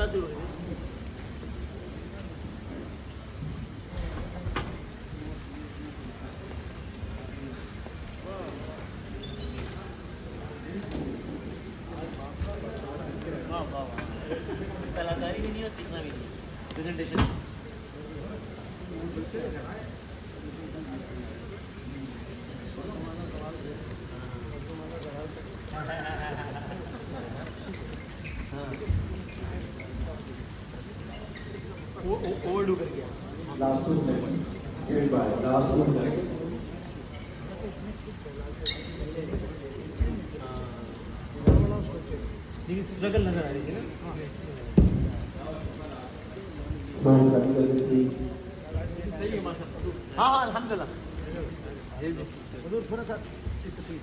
Class शुरू हुई कलाकारी भी नहीं और सीखना भी नहीं प्रेजेंटेशन ओवरडू कर गया Last 2 minutes. Stay by. Last 2 minutes. लेकिन स्ट्रगल नजर आ रही थी ना Please. सही है माशाल्लाह हाँ हाँ अल्हम्दुलिल्लाह थोड़ा सा तस्वीर